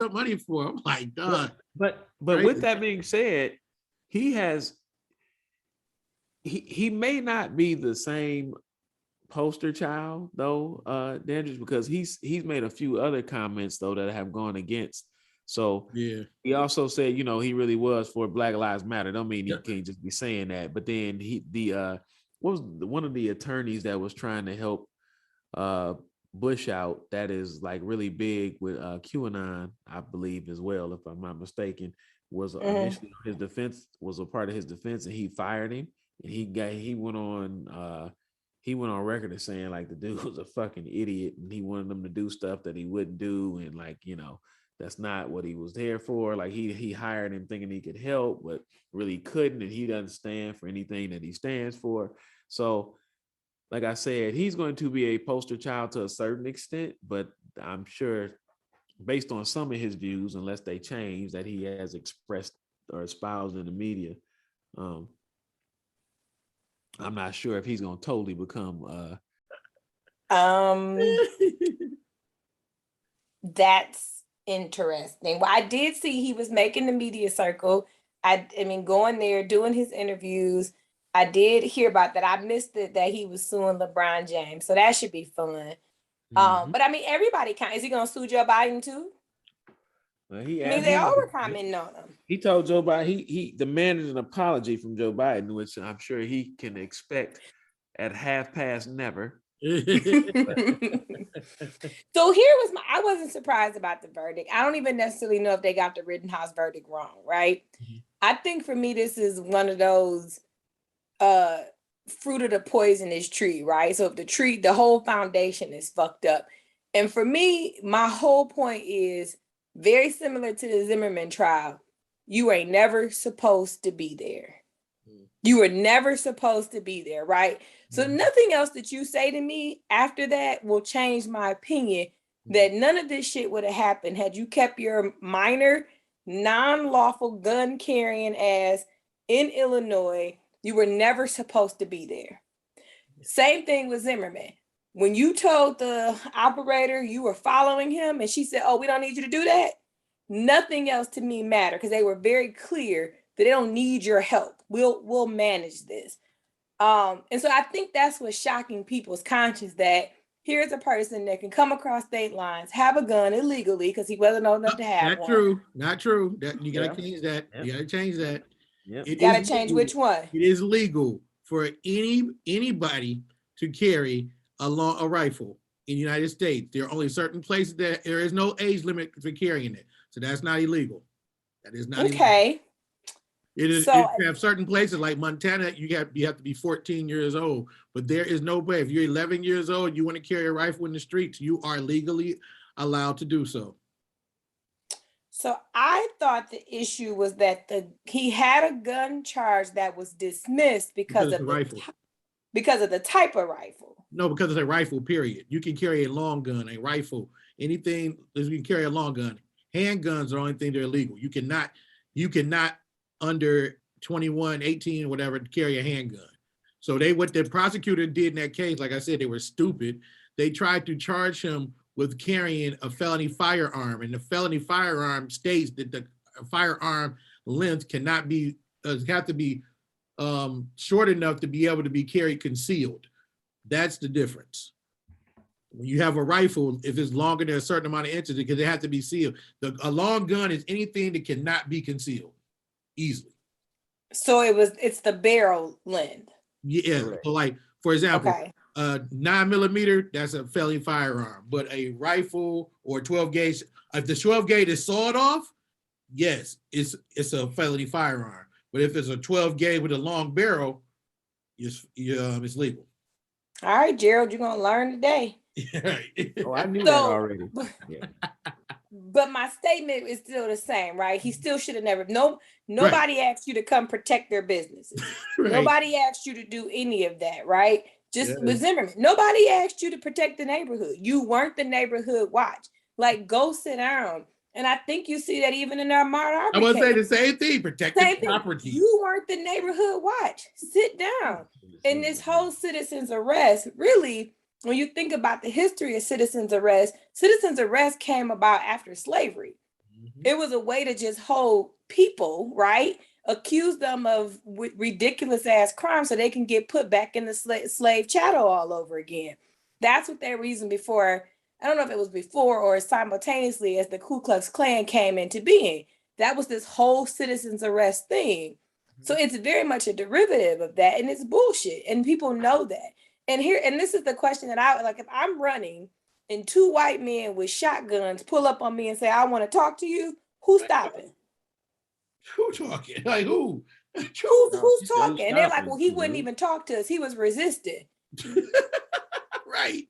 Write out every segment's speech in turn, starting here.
want money for? I'm like, dog. But with that being said, he may not be the same poster child though, Dandridge, because he's made a few other comments though that have gone against. So yeah, he also said, you know, he really was for Black Lives Matter. Don't mean he can't just be saying that. But then what was one of the attorneys that was trying to help Bush out, that is like really big with QAnon, I believe as well, if I'm not mistaken, was initially his defense, was a part of his defense, and he fired him, and he went on record as saying like the dude was a fucking idiot and he wanted them to do stuff that he wouldn't do, and like, you know, that's not what he was there for. Like he hired him thinking he could help, but really couldn't, and he doesn't stand for anything that he stands for. So like I said, he's going to be a poster child to a certain extent, but I'm sure based on some of his views, unless they change, that he has expressed or espoused in the media, I'm not sure if he's going to totally become that's interesting. Well, I did see he was making the media circle. I mean, going there, doing his interviews. I did hear about that. I missed it that he was suing LeBron James, so that should be fun. But I mean, everybody is he gonna sue Joe Biden too? Well, they all were commenting on him. He told Joe Biden he demanded an apology from Joe Biden, which I'm sure he can expect at half past never. So I wasn't surprised about the verdict. I don't even necessarily know if they got the Rittenhouse verdict wrong, right? I think for me, this is one of those fruit of the poisonous tree, right? So if the whole foundation is fucked up. And for me, my whole point is very similar to the Zimmerman trial. You ain't never supposed to be there. You were never supposed to be there, right? So nothing else that you say to me after that will change my opinion that none of this shit would have happened had you kept your minor, non-lawful gun carrying ass in Illinois. You were never supposed to be there. Same thing with Zimmerman. When you told the operator you were following him and she said, oh, we don't need you to do that, nothing else to me mattered because they were very clear that they don't need your help. We'll manage this. And so I think that's what's shocking people's conscience, that here's a person that can come across state lines, have a gun illegally because he wasn't old enough to have one. Not true. That you gotta change that. Yep. You gotta change that. Yep. You gotta change which one? It is legal for anybody to carry a rifle in the United States. There are only certain places that there is no age limit for carrying it. So that's not illegal. That is not illegal. It is. So, if you have certain places like Montana, you have to be 14 years old. But there is no way. If you're 11 years old, you want to carry a rifle in the streets, you are legally allowed to do so. So I thought the issue was that he had a gun charge that was dismissed because of the rifle. Because of the type of rifle. No, because it's a rifle, period. You can carry a long gun, a rifle, anything. You can carry a long gun. Handguns are the only thing that are illegal. You cannot under 21, 18, whatever, carry a handgun. So what the prosecutor did in that case, like I said, they were stupid. They tried to charge him with carrying a felony firearm, and the felony firearm states that the firearm length have to be short enough to be able to be carried concealed. That's the difference. When you have a rifle, if it's longer than a certain amount of inches, because it has to be sealed. A long gun is anything that cannot be concealed easily. So it's the barrel length. Yeah. Right. So like, for example, 9mm, that's a felony firearm, but a rifle or 12 gauge, if the 12 gauge is sawed off, yes, it's a felony firearm. But if it's a 12 gauge with a long barrel, it's legal. All right, Gerald, you're gonna learn today. Oh, I knew that already. Yeah. But my statement is still the same, right? He still should have never. Nobody asked you to come protect their businesses. Right. Nobody asked you to do any of that, right? Just with Zimmerman, nobody asked you to protect the neighborhood. You weren't the neighborhood watch. Like, go sit down. And I think you see that even in our Martin. I would say the same thing. Protect the property. You weren't the neighborhood watch. Sit down. And this whole citizen's arrest, really, when you think about the history of citizens arrest came about after slavery. It was a way to just hold people, right? Accuse them of ridiculous ass crimes so they can get put back in the slave chattel all over again. That's what they were using before. I don't know if it was before or simultaneously as the Ku Klux Klan came into being. That was this whole citizens arrest thing. So it's very much a derivative of that, and it's bullshit, and people know that. And this is the question that I like. If I'm running and two white men with shotguns pull up on me and say, "I want to talk to you," who's stopping? Who talking? Like who? Who's talking? And they're like, "Well, he wouldn't even talk to us. He was resisting." Right.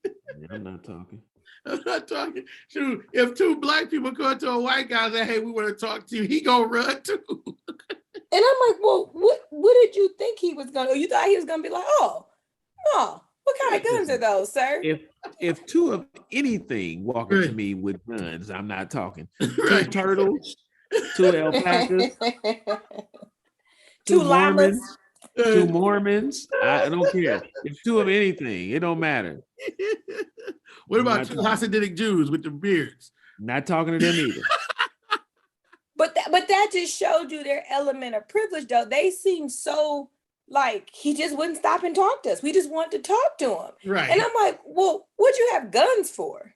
I'm not talking. I'm not talking. Shoot, if two black people go to a white guy and say, "Hey, we want to talk to you," he gonna run too. And I'm like, well, what did you think he was gonna? You thought he was gonna be like, oh, what kind of guns are those, sir? If two of anything walk up to me with guns, I'm not talking. Right. 2 turtles, 2 alpacas, Two 2 Mormons, llamas. 2 Mormons. I don't care. If 2 of anything, it don't matter. What about 2 Hasidic Jews with the beards? Not talking to them either. But that just showed you their element of privilege, though. They seem so like he just wouldn't stop and talk to us. We just want to talk to him. Right. And I'm like, well, what'd you have guns for?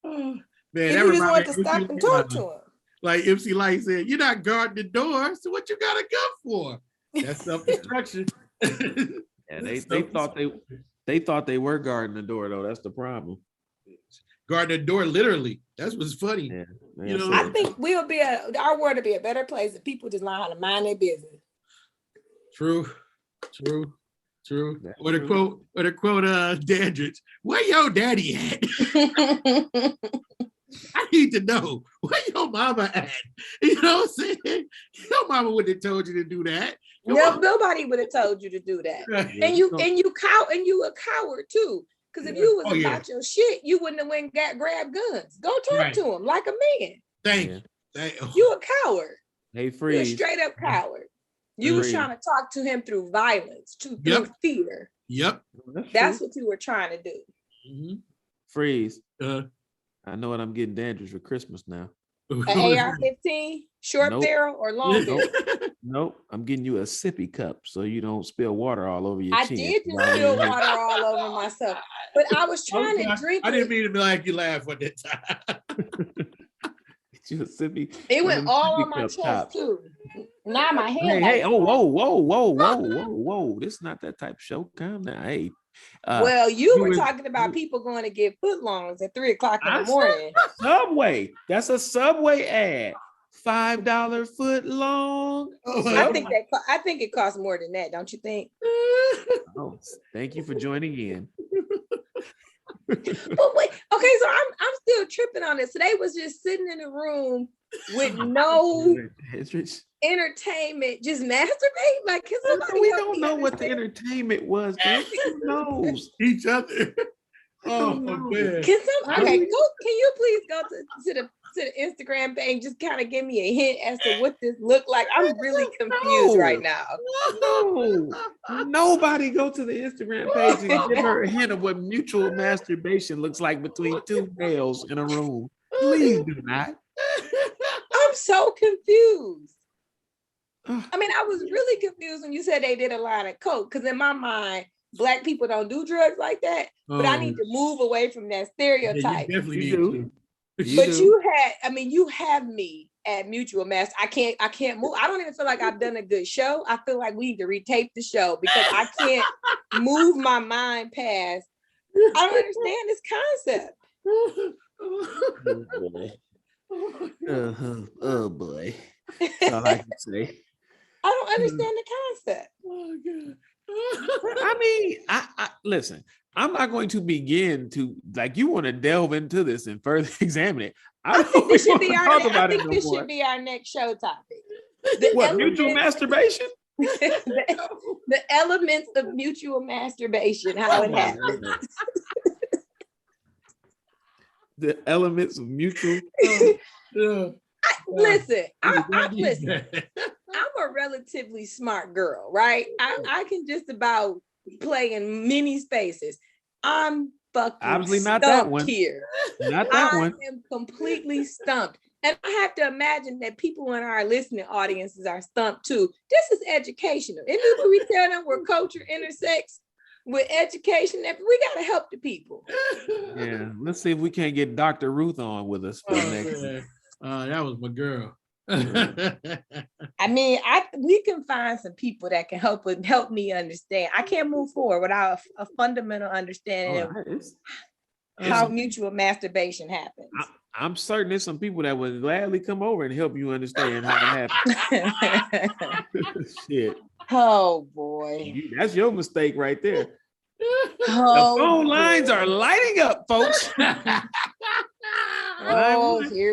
Oh, man, if you just want to stop and talk to him. Like MC Light said, you're not guarding the door, so what you got a gun for? That's self-destruction. Yeah, they thought they were guarding the door, though. That's the problem. Guarding the door, literally. That's what's funny. Yeah, you know, I think our world would be a better place if people just learn how to mind their business. True. What a quote, Dandridge. Where your daddy at? I need to know where your mama at. You know what I'm saying? Your mama wouldn't have told you to do that. Nobody would have told you to do that. Right. And you a coward too. Because if you was about your shit, you wouldn't have went and grabbed guns. Go talk to him like a man. Thank you. You a coward. Hey, Freeze. You're a straight up coward. You was trying to talk to him through violence, through fear. Yep. That's what you were trying to do. Mm-hmm. Freeze. I know what I'm getting Dandridge for Christmas now. An AR-15, short barrel or long barrel? Nope. I'm getting you a sippy cup so you don't spill water all over your chin. I did just spill water all over myself, but I was trying to drink. I didn't mean to be like you laugh at that time. You a sippy. It went all on my chest too. Not my hand. Hey, whoa. This is not that type of show. Calm down. Hey. Well, you were talking about people going to get footlongs at 3:00 in the morning. Subway. That's a Subway ad. $5 footlong. I think it costs more than that. Don't you think? Oh, thank you for joining in. But wait, okay, so I'm still tripping on this. So they was just sitting in a room with no entertainment, just masturbating. Like, we don't know what the entertainment was. Who knows? Each other. Oh man. Can you please go to the Instagram page, just kind of give me a hint as to what this looked like? I'm really confused right now. No. Nobody go to the Instagram page and give her a hint of what mutual masturbation looks like between 2 males in a room. Please do not. I'm so confused. I mean, I was really confused when you said they did a line of coke, because in my mind, Black people don't do drugs like that. But I need to move away from that stereotype. Yeah, you definitely need to. You have me at mutual mass. I can't move. I don't even feel like I've done a good show. I feel like we need to retape the show because I can't move my mind past. I don't understand this concept. Oh boy. Oh boy. That's all I can say. I don't understand the concept. Oh God. I mean, I listen. I'm not going to begin to you want to delve into this and further examine it. I think this should be our next show topic. Mutual masturbation? the elements of mutual masturbation, how it happens. The elements of mutual. Listen, I'm a relatively smart girl, right? I can just about play in many spaces. I'm fucking Obviously not stumped that one. here. Not that I one. am completely stumped. And I have to imagine that people in our listening audiences are stumped too. This is educational. And then we tell them where culture intersects with education, we got to help the people. Yeah, let's see if we can't get Dr. Ruth on with us for Oh, next. that was my girl. I mean, we can find some people that can help me understand. I can't move forward without a fundamental understanding of how mutual masturbation happens. I'm certain there's some people that would gladly come over and help you understand how it happens. Shit. Oh boy. That's your mistake right there. Oh, the phone lines are lighting up, folks. Here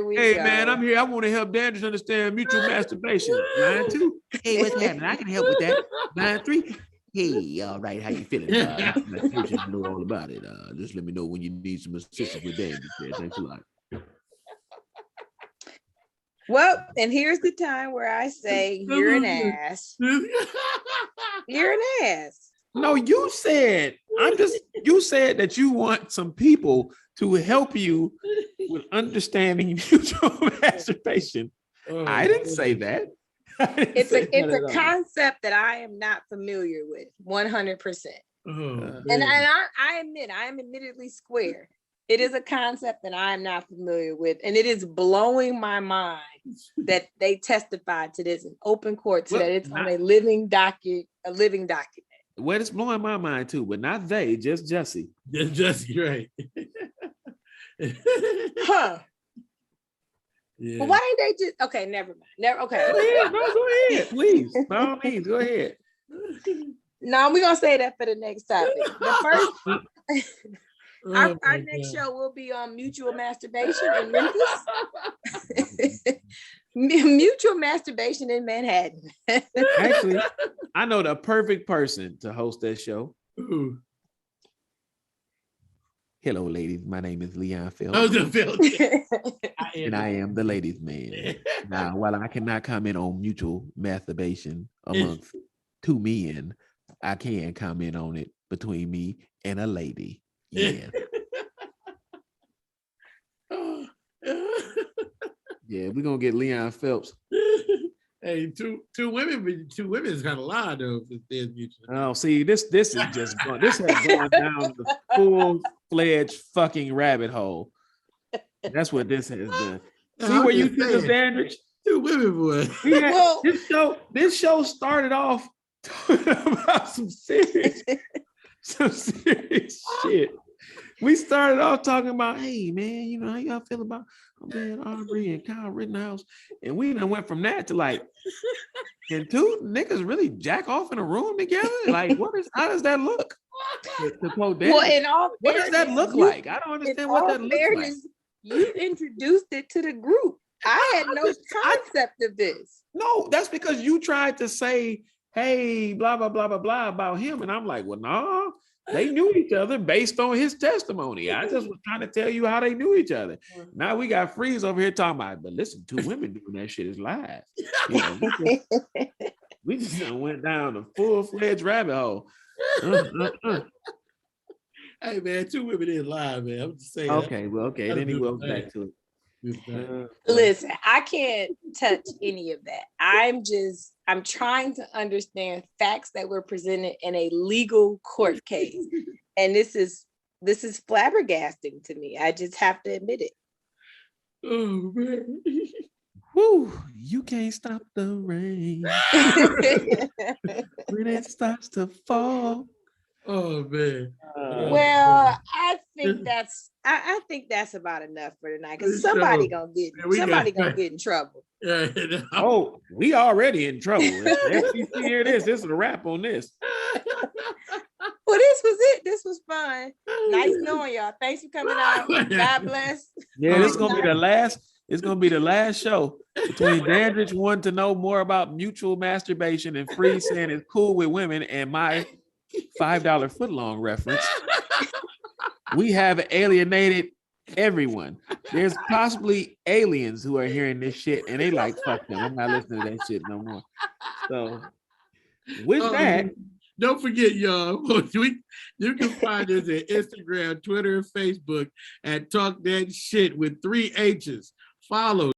we go. Hey man, I'm here. I want to help Dandridge understand mutual masturbation. Line 2. Hey, what's happening? I can help with that. Line 3. Hey, all right, how you feeling? I know all about it. Just let me know when you need some assistance with Dandridge. Thanks a lot. Well, and here's the time where I say you're an ass. You're an ass. No, you said that you want some people to help you with understanding mutual masturbation. I didn't say that. It's a concept that I am not familiar with 100%. And I admit I am admittedly square. It is a concept that I am not familiar with, and it is blowing my mind that they testified to this in open court, so that it's on a living document. Well, it's blowing my mind too, but not they, just Jussie. Just Jussie, right? Huh? Yeah. But why ain't they just okay? Never mind. Okay. Go ahead, please. By all means, go ahead. No, we're gonna say that for the next topic. The first. Our next show will be on mutual masturbation in Memphis. Mutual masturbation in Manhattan. Actually, I know the perfect person to host that show. Ooh. Hello, ladies. My name is Leon Phelps. And I am the ladies' man. Now, while I cannot comment on mutual masturbation amongst two men, I can comment on it between me and a lady. Yeah. Yeah, we're gonna get Leon Phelps. Hey, two women is kind of loud though. Oh, see, this has gone down the full-fledged fucking rabbit hole. That's what this has done. See where you took us, Dandridge? Two women, boy. This show started off talking about some serious shit. We started off talking about, hey man, you know how y'all feel about Aubrey and Kyle Rittenhouse, and we then went from that to like, can two niggas really jack off in a room together? Like, how does that look? Well, in all what does that look like? I don't understand what that looks like. You introduced it to the group. I had no concept of this. No, that's because you tried to say, hey, blah, blah, blah, blah, blah about him. And I'm like, well, no, they knew each other based on his testimony. I just was trying to tell you how they knew each other. Now we got Freeze over here talking about, but listen, two women doing that shit is live. You know, we just went down a full-fledged rabbit hole. Hey man, two women is live, man. I'm just saying. Okay, well, okay. Then he goes back to it. Listen, I can't touch any of that. I'm trying to understand facts that were presented in a legal court case. And this is flabbergasting to me. I just have to admit it. Oh man. Woo, you can't stop the rain. When it starts to fall. Oh man. Well, I think that's about enough for tonight, because somebody gonna get in trouble. Oh, we already in trouble. FCC, hear this is a wrap on this. Well, this was it. This was fun. Nice knowing y'all. Thanks for coming out. God bless. Yeah, this is gonna be the last. It's gonna be the last show between Dandridge wanting to know more about mutual masturbation and Free saying it's cool with women and my $5 footlong reference. We have alienated everyone. There's possibly aliens who are hearing this shit and they like, fuck them. I'm not listening to that shit no more. So with that, Don't forget, y'all. You can find us at Instagram, Twitter, and Facebook at Talk That Shit with 3 H's. Follow.